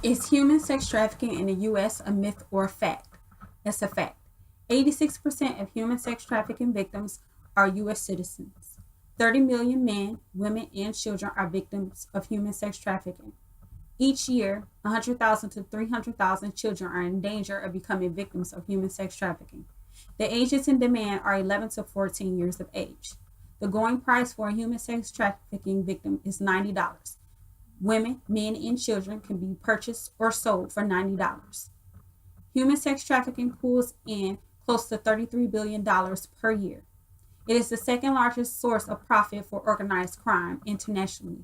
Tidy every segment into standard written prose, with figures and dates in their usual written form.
Is human sex trafficking in the U.S. a myth or a fact? It's a fact. 86% of human sex trafficking victims are U.S. citizens. 30 million men, women, and children are victims of human sex trafficking. Each year, 100,000 to 300,000 children are in danger of becoming victims of human sex trafficking. The ages in demand are 11 to 14 years of age. The going price for a human sex trafficking victim is $90. Women, men, and children can be purchased or sold for $90. Human sex trafficking pulls in close to $33 billion per year. It is the second largest source of profit for organized crime internationally.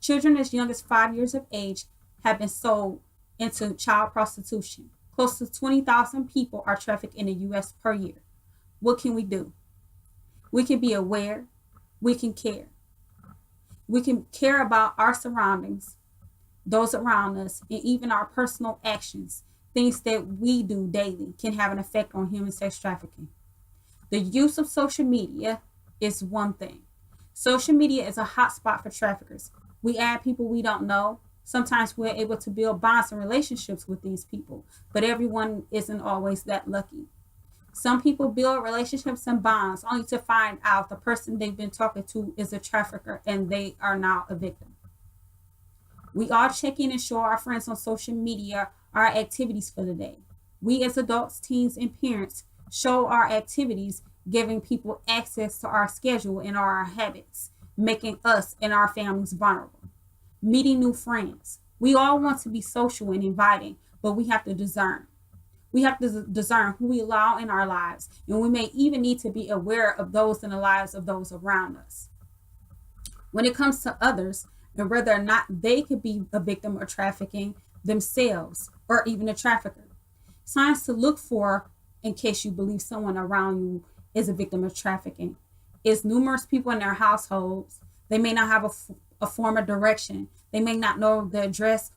Children as young as 5 years of age have been sold into child prostitution. Close to 20,000 people are trafficked in the U.S. per year. What can we do? We can be aware. We can care. We can care about our surroundings, those around us, and even our personal actions. Things that we do daily can have an effect on human sex trafficking. The use of social media is one thing. Social media is a hotspot for traffickers. We add people we don't know. Sometimes we're able to build bonds and relationships with these people, but everyone isn't always that lucky. Some people build relationships and bonds only to find out the person they've been talking to is a trafficker and they are now a victim. We all check in and show our friends on social media our activities for the day. We as adults, teens, and parents show our activities, giving people access to our schedule and our habits, making us and our families vulnerable. Meeting new friends. We all want to be social and inviting, but we have to discern. We have to discern who we allow in our lives, and we may even need to be aware of those in the lives of those around us. When it comes to others, and whether or not they could be a victim of trafficking themselves or even a trafficker. Signs to look for in case you believe someone around you is a victim of trafficking is numerous people in their households. They may not have a form of direction. They may not know the address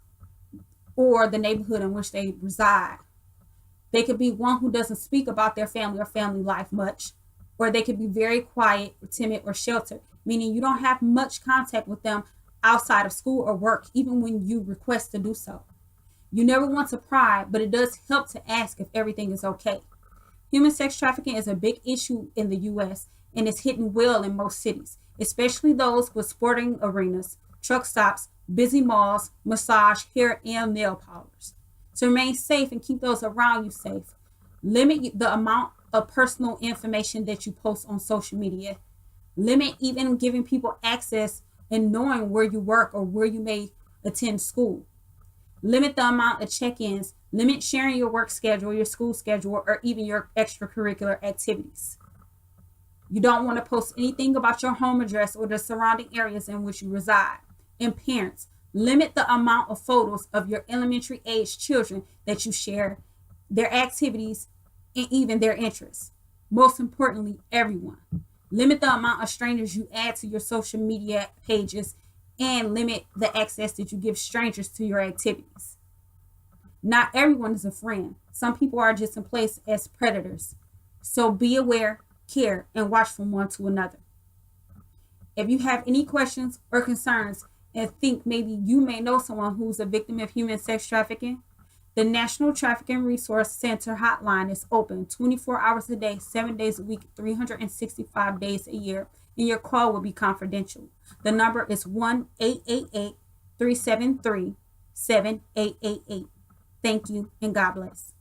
or the neighborhood in which they reside. They could be one who doesn't speak about their family or family life much, or they could be very quiet, or timid, or sheltered, meaning you don't have much contact with them outside of school or work, even when you request to do so. You never want to pry, but it does help to ask if everything is okay. Human sex trafficking is a big issue in the U.S. and is hitting well in most cities, especially those with sporting arenas, truck stops, busy malls, massage, hair, and nail parlors. To remain safe and keep those around you safe, limit the amount of personal information that you post on social media. Limit even giving people access and knowing where you work or where you may attend school. Limit the amount of check-ins. Limit sharing your work schedule, your school schedule, or even your extracurricular activities. You don't want to post anything about your home address or the surrounding areas in which you reside. And parents, limit the amount of photos of your elementary age children that you share, their activities, and even their interests. Most importantly, everyone. Limit the amount of strangers you add to your social media pages and limit the access that you give strangers to your activities. Not everyone is a friend. Some people are just in place as predators. So be aware, care, and watch from one to another. If you have any questions or concerns and think maybe you may know someone who's a victim of human sex trafficking, the National Trafficking Resource Center hotline is open 24 hours a day, 7 days a week, 365 days a year, and your call will be confidential. The number is 1-888-373-7888. Thank you, and God bless.